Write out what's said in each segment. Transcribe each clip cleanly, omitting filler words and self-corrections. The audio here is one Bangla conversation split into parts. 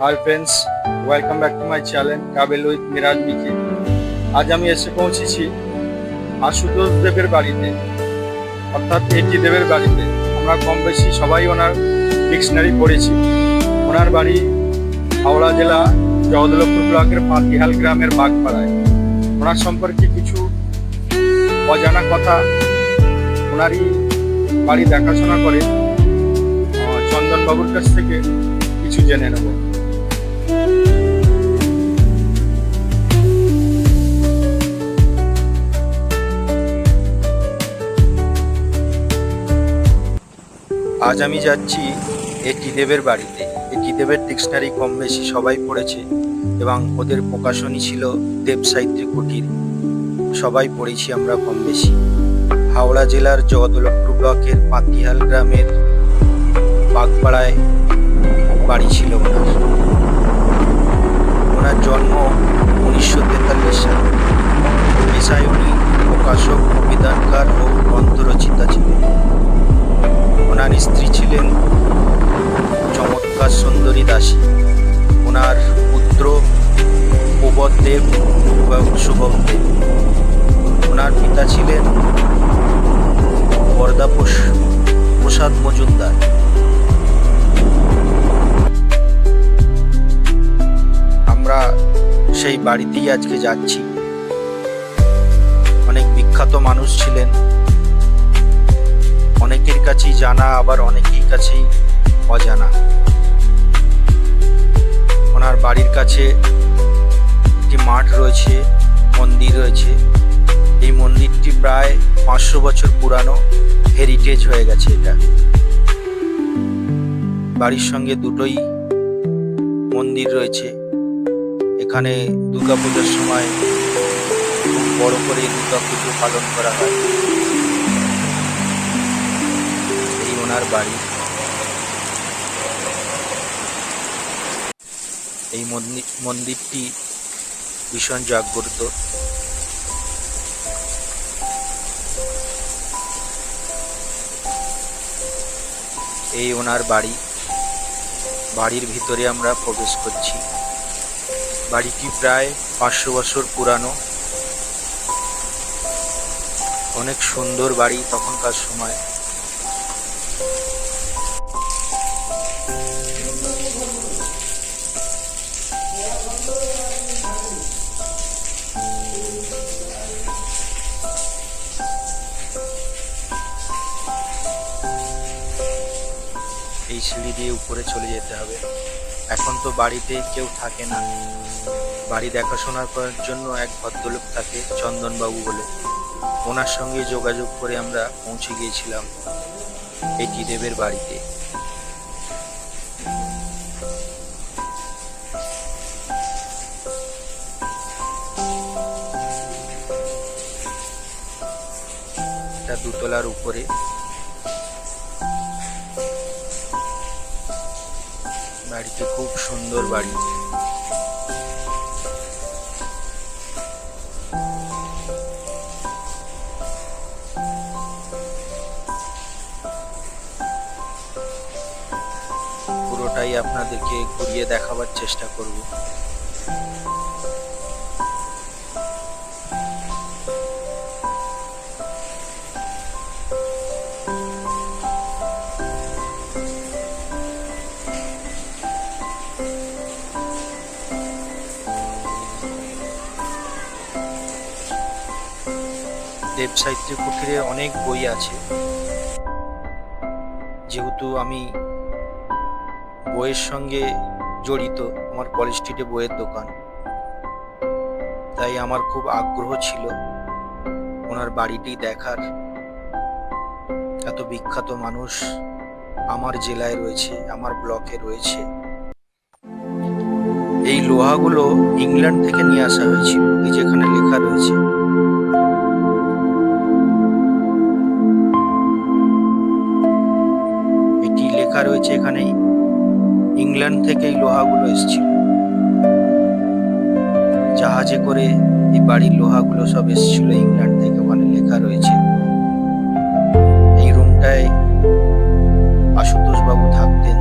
High friends, welcome back to my channel travel with Miraj BK. আজ আমি এসে পৌঁছেছি আশুতোষ দেবের বাড়িতে, অর্থাৎ এটি দেবের বাড়িতে। আমরা কম বেশি সবাই ওনার ডিকশনারি পড়েছি। ওনার বাড়ি হাওড়া জেলা জগদলপুর ব্লকের পাতিহাল গ্রামের বাগপাড়ায়। ওনার সম্পর্কে কিছু অজানা কথা, ওনারই বাড়ি দেখাশোনা করে চন্দনবাবুর কাছ থেকে কিছু জেনে নেব। আজ আমি যাচ্ছি এটি দেবের বাড়িতে। এটি দেবের ডিকশনারি কম বেশি সবাই পড়েছে এবং ওদের প্রকাশনী ছিল দেব সাহিত্রিক কুটির, সবাই পড়েছি আমরা কম বেশি। হাওড়া জেলার জগদলপুর ব্লকের পাতিহাল গ্রামের বাগপাড়ায় বাড়ি ছিল ওনার। ওনার জন্ম 1943 সালে। পেশায় উনি প্রকাশক, অভিধানকার ও গ্রন্থরচিতা ছিলেন। ওনার স্ত্রী ছিলেন চমৎকার সুন্দরী দাসী। ওনার পুত্র প্রবোধ দেব এবং শুভম দেব। ওনার পিতা ছিলেন বরদা প্রসাদ মজুমদার। আমরা সেই বাড়িতেই আজকে যাচ্ছি। অনেক বিখ্যাত মানুষ ছিলেন, অনেকের কাছেই জানা, আবার অনেকের কাছেই অজানা। ওনার বাড়ির কাছে একটি মাঠ রয়েছে, মন্দির রয়েছে। এই মন্দিরটি প্রায় 500 বছর পুরানো, হেরিটেজ হয়ে গেছে এটা। বাড়ির সঙ্গে দুটোই মন্দির রয়েছে। এখানে দুর্গাপূজার সময় খুব বড় করে দুর্গাপুজো পালন করা হয়। এই ওনার বাড়ি। এই মন্দিরটি ভীষণ জাগ্রত। এই ওনার বাড়ি। বাড়ির ভিতরে আমরা প্রবেশ করছি। বাড়িটি প্রায় 500 বছর পুরানো। অনেক সুন্দর বাড়ি তখনকার সময়। এই সিঁড়ি দিয়ে উপরে চলে যেতে হবে। এখন তো বাড়িতে কেউ থাকে না। বাড়ি দেখাশোনা করার জন্য এক ভদ্রলোক থাকে, চন্দনবাবু বলে। ওনার সঙ্গে যোগাযোগ করে আমরা পৌঁছে গিয়েছিলাম এটি দেবের বাড়িতে। এটা দুতলার উপরে। বাড়িটি খুব সুন্দর বাড়ি। পুরোটাই আপনাদেরকে ঘুরিয়ে দেখাবার চেষ্টা করব। দেব সাহিত্রিক কুটিরে অনেক বই আছে। যেহেতু আমি বইয়ের সঙ্গে জড়িত, আমার কলেজ স্ট্রিটে বইয়ের দোকান, তাই আমার খুব আগ্রহ ছিল ওনার বাড়িটি দেখার। এত বিখ্যাত মানুষ আমার জেলায় রয়েছে, আমার ব্লকে রয়েছে। এই লোহাগুলো ইংল্যান্ড থেকে নিয়ে আসা হয়েছিল। এই যেখানে লেখা রয়েছে, এটি লেখা রয়েছে এখানে, ইংল্যান্ড থেকে এই লোহাগুলো এসেছিল। জাহাজে করে এই বাড়ির লোহাগুলো সব এসেছিল ইংল্যান্ড থেকে, ওখানে লেখা রয়েছে। এই রুমটায় আশুতোষ বাবু থাকতেন।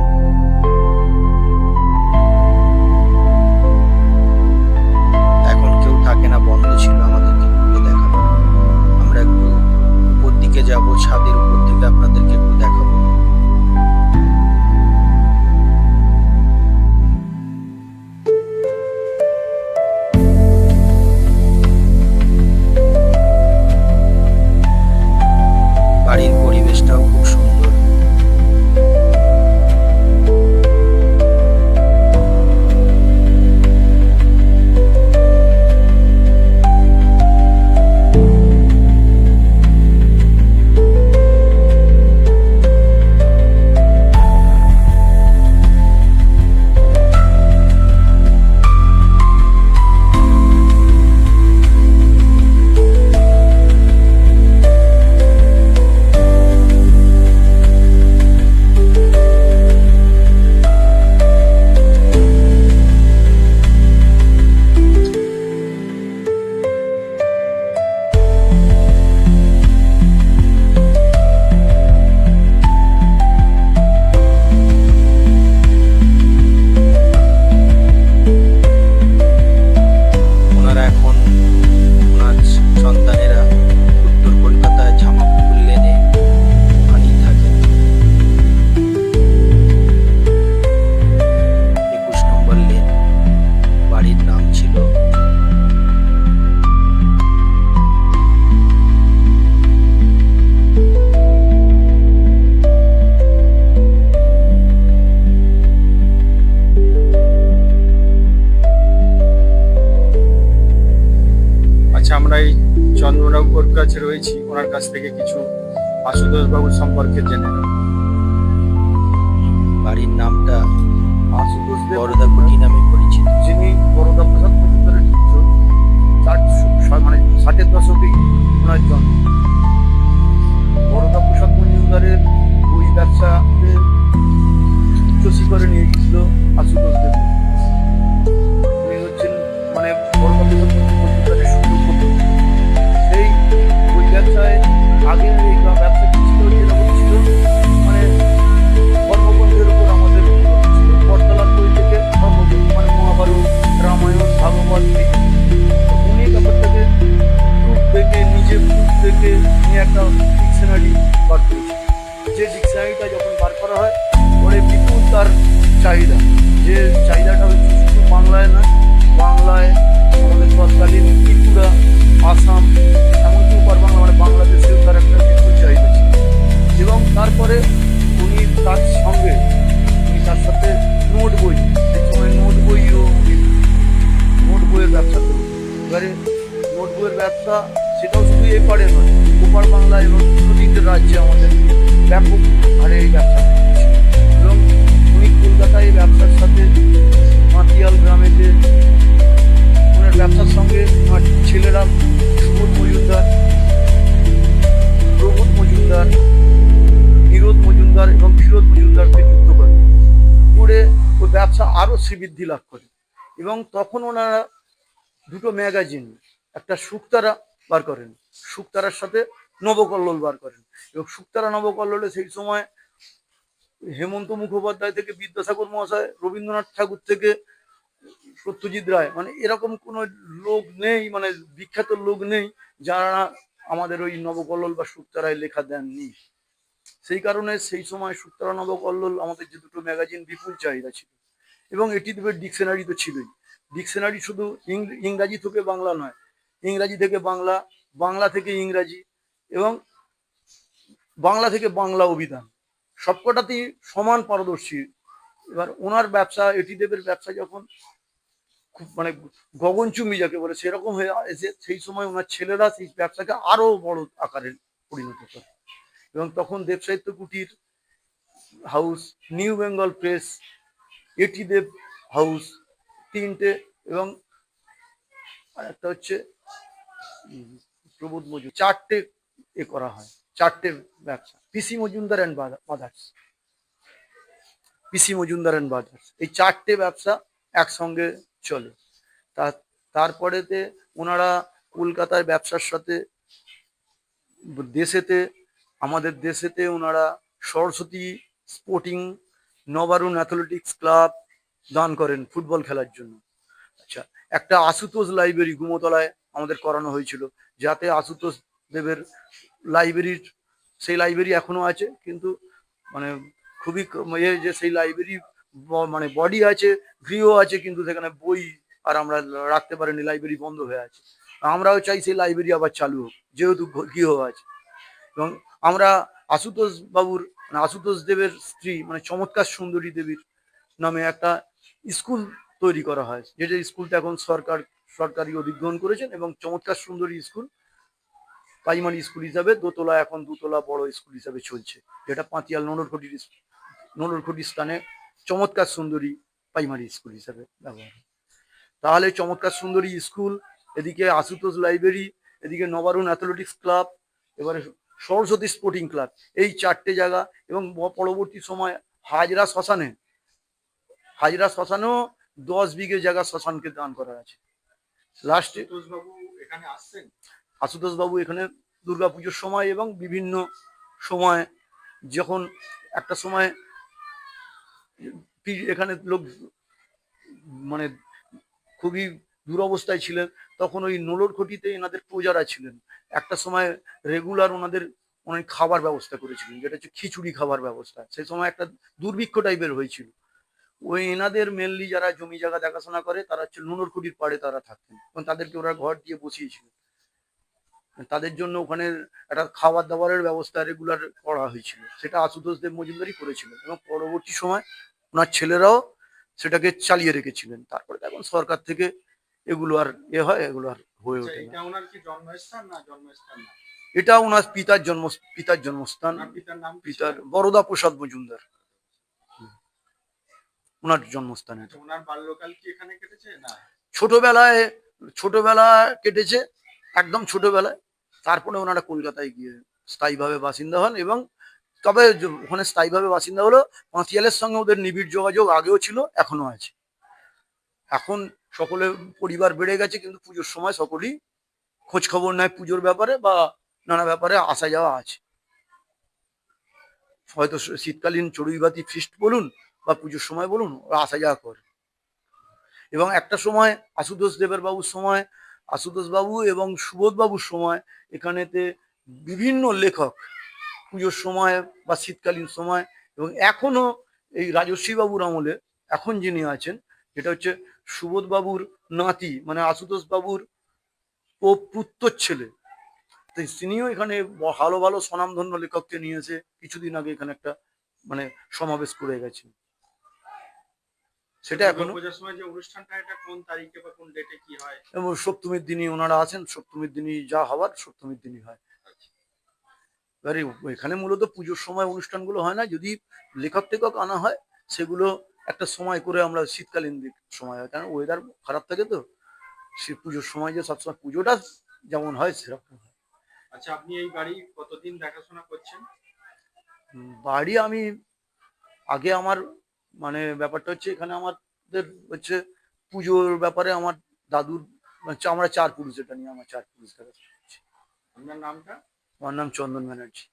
চন্দ্রবাবু ওর কাছে রয়েছি, ওনার কাছ থেকে কিছু আশুতোষ বাবুর সম্পর্কে জেনে নেব। বাড়ির নামটা আশুতোষ দেব বরদাকুটি নামে পরিচিত। যিনি বরদা প্রসাদ মজুমদারের পুত্র, মানে 60-এর দশকেই ওনার জন্ম। বরদা প্রসাদ মজুমদারের বই ব্যবসাতে উচ্চ শিখরে নিয়ে গেছিল আশুতোষ দেব। উনি হচ্ছেন মানে বরদা প্রসাদ মজুমদারের সুযোগ্য। সেই বই ব্যবসায় আগে এই ব্যবসা কি ছিল, যেরকম ছিল মানে ধর্মগ্রন্থের উপর আমাদের ছিল। পটতলার বই থেকে ধর্মগ্রন্থ মানে মহাভারত, রামায়ণ, ভাগবত, উনি ব্যাপারটাকে প্রুফ দেখে নিজে প্রুফ দেখে নিয়ে একটা ডিকশনারি বার করেছে। যে ডিকশনারিটা যখন বার করা হয় ওরে বিপুল তার চাহিদা, যে চাহিদাটা হচ্ছে শুধু বাংলায় না, বাংলায় আমাদের তৎকালীন ত্রিপুরা, আসাম, এমনকি উপর বাংলা মানে বাংলাদেশেও তার একটা বিপুল চাহিদা ছিল। এবং তারপরে উনি তার সঙ্গে তার সাথে নোট বই, সেই সময় নোট বইও নোট বইয়ের ব্যবসা করুন। এবারে নোট বইয়ের ব্যবসা সেটাও শুধু এপারে নয়, ওপার বাংলা এবং 2-3টে রাজ্যে আমাদের ব্যাপক হারে এই ব্যবসা হচ্ছে। এবং উনি কলকাতায় এই ব্যবসার সাথে মাতিয়াল গ্রামেতে ওনার ব্যবসার সঙ্গে ওনার ছেলেরা সুবোধ মজুমদার, প্রবোধ মজুমদার, নিরোধ মজুমদার এবং ক্ষীরোদ মজুমদারকে যুক্ত করে ওই ব্যবসা আরো শ্রীবৃদ্ধি লাভ করে। এবং তখন ওনারা দুটো ম্যাগাজিন, একটা শুকতারা বার করেন, শুকতারার সাথে নবকল্লোল বার করেন। এবং শুকতারা নবকল্লোলে সেই সময় হেমন্ত মুখোপাধ্যায় থেকে বিদ্যাসাগর মহাশয়, রবীন্দ্রনাথ ঠাকুর থেকে সত্যজিৎ রায়, মানে এরকম কোনো লোক নেই, মানে বিখ্যাত লোক নেই যারা আমাদের ওই নবকল্লোল বা শুকতারায় লেখা দেননি। সেই কারণে সেই সময় শুকতারা নবকল্লোল আমাদের যে দুটো ম্যাগাজিন বিপুল চাহিদা ছিল। এবং এটি দেবের ডিকশনারি তো ছিলই। ডিকশনারি শুধু ইংরাজি থেকে বাংলা নয়, ইংরাজি থেকে বাংলা, বাংলা থেকে ইংরাজি এবং বাংলা থেকে বাংলা অভিধান, সবকটাতেই সমান পারদর্শী। এবার ওনার ব্যবসা, এটি দেবের ব্যবসা যখন খুব মানে গগনচুম্বী যাকে বলে সেরকম হয়ে এসে, সেই সময় ওনার ছেলেরা সেই ব্যবসাকে আরো বড় আকারে পরিণত করে। এবং তখন দেব সাহিত্য কুটির হাউস, নিউ বেঙ্গল প্রেস, এটি দেব হাউস, 3টে, এবং একটা হচ্ছে প্রবোধ মজুমদার, 4টে এ করা হয়, 4টে ব্যবসা। PC Majumdar and brothers, PC Majumdar and brothers, এই 4টে ব্যবসা একসঙ্গে চলে। তারপরেতে ওনারা কলকাতার ব্যবসার সাথে দেশেতে, আমাদের দেশেতে ওনারা Saraswati sporting, Nabarun athletics club দান করেন ফুটবল খেলার জন্য। আচ্ছা, একটা আশুতোষ লাইব্রেরি গুমতলায় আমাদের করানো হয়েছিল, যাতে আশুতোষ দেবের লাইব্রেরির, সেই লাইব্রেরি এখনো আছে, কিন্তু মানে খুবই যে সেই লাইব্রেরি মানে বডি আছে, গৃহ আছে, কিন্তু সেখানে বই আর আমরা রাখতে পারিনি, লাইব্রেরি বন্ধ হয়ে আছে। আমরাও চাই সেই লাইব্রেরি আবার চালু হোক, যেহেতু গৃহ আছে। এবং আমরা আশুতোষ বাবুর মানে আশুতোষ দেবের স্ত্রী মানে চমৎকার সুন্দরী দেবীর নামে একটা স্কুল তৈরি করা হয়, যেটা স্কুলটা এখন সরকারি অধিগ্রহণ করেছেন। এবং চমৎকার সুন্দরী স্কুল, প্রাইমারি স্কুল হিসাবে দোতলা, এখন 2তলা বড় স্কুল হিসাবে চলছে, যেটা পাতিয়াল নোনরখুটির স্থানে চমৎকার সুন্দরী প্রাইমারি স্কুল হিসাবে ব্যবহার হয়। তাহলে চমৎকার সুন্দরী স্কুল, এদিকে আশুতোষ লাইব্রেরি, এদিকে নবারুণ অ্যাথলেটিক্স ক্লাব, এবারে সরস্বতী স্পোর্টিং ক্লাব, এই 4টে জায়গা। এবং পরবর্তী সময় হাজরা শ্মশানেও 10 বিঘে জায়গা শ্মশানকে দান করা আছে। লাস্টে এখানে আসছেন আশুতোষ বাবু এখানে দুর্গাপুজোর সময় এবং বিভিন্ন সময়, যখন একটা সময় এখানে লোক মানে খুবই দুরবস্থায় ছিলেন, তখন ওই নোলরখটিতে এনাদের প্রজারা ছিলেন। একটা সময় রেগুলার ওনাদের অনেক খাবার ব্যবস্থা করেছিলেন, যেটা হচ্ছে খিচুড়ি খাবার ব্যবস্থা। সেই সময় একটা দুর্ভিক্ষ টাইপের হয়েছিল। ওই এনাদের মেনলি যারা জমি জায়গা দেখাশোনা করে তারা হচ্ছে নোনরখুটির পাড়ে তারা থাকতেন, এবং তাদেরকে ওরা ঘর দিয়ে বসিয়েছিলেন। তাদের জন্য ওখানে একটা খাবার দাবারের ব্যবস্থা রেগুলার করা হয়েছিল, সেটা আশুতোষ দেব মজুমদারই করেছিলেন। এবং পরবর্তী সময় ওনার ছেলেরাও সেটাকে চালিয়ে রেখেছিলেন। তারপরে এখন সরকার থেকে এগুলো আর হয়, এগুলো আর হয়ে আচ্ছা, ওঠে না। এটা ওনার কি জন্মস্থান না জন্মস্থান না? এটা ওনার পিতার জন্মস্থান। ওনার পিতার নাম কি পিতার ছিল? বরদা প্রসাদ মজুমদার, ওনার জন্মস্থান এটা। আচ্ছা, ওনার বাল্যকাল কি এখানে কেটেছে না? ছোটবেলায় ছোটবেলা কেটেছে, একদম ছোটবেলায়। তারপরে ওনারা কলকাতায় গিয়ে স্থায়ীভাবে বাসিন্দা হন, এবং তবে ওখানে স্থায়ীভাবে বাসিন্দা হলো। পাঁচিয়ালের সঙ্গে ওদের নিবিড় যোগাযোগ আগেও ছিল, এখনো আছে। এখন সকলে পরিবার বেড়ে গেছে, কিন্তু পুজোর সময় সকলেই খোঁজ খবর নেয় পুজোর ব্যাপারে, বা নানা ব্যাপারে আসা যাওয়া আছে। হয়তো শীতকালীন চড়ুইবাতি ফিস্ট বলুন বা পুজোর সময় বলুন, ওরা আসা যাওয়া করে। এবং একটা সময় আশুতোষ দেবের বাবুর সময়, আশুতোষ বাবু এবং সুবোধ বাবুর সময় এখানেতে বিভিন্ন লেখক পুজোর সময় বা শীতকালীন সময়, এবং এখনো এই রাজস্বী বাবুর আমলে এখন যিনি আছেন, যেটা হচ্ছে সুবোধ বাবুর নাতি, মানে আশুতোষ বাবুর ও পুত্তর ছেলে, তো তিনিও এখানে ভালো ভালো স্বনামধন্য লেখককে নিয়ে এসে কিছুদিন আগে এখানে একটা মানে সমাবেশ করে গেছে। সেটা এখনো। দুর্গাপূজার সময় যে অনুষ্ঠানটা, এটা কোন তারিখে বা কোন ডেটে কি হয়? এবং সপ্তমীর দিনই ওনারা আছেন, সপ্তমীর দিনই যা হওয়ার সপ্তমীর দিনই হয়। এবারে এখানে মূলত পুজোর সময় অনুষ্ঠানগুলো হয় না, যদি লেখক টেখক আনা হয় সেগুলো একটা সময় করে, আমরা শীতকালীন দিক সময় হয়, কারণ ওয়েদার খারাপ থাকে তো। সে পুজোর সময় যে সবসময় পুজোটা যেমন হয় সেরকম হয়। আচ্ছা, আপনি এই বাড়ি কতদিন দেখাশোনা করছেন? বাড়ি আমি আগে আমার মানে ব্যাপারটা হচ্ছে, এখানে আমাদের হচ্ছে পুজোর ব্যাপারে আমার দাদুর হচ্ছে, আমরা চার পুরুষ, এটা নিয়ে আমার চার পুরুষ দেখাশোনা করছি। আপনার নামটা? আমার নাম চন্দন ব্যানার্জি।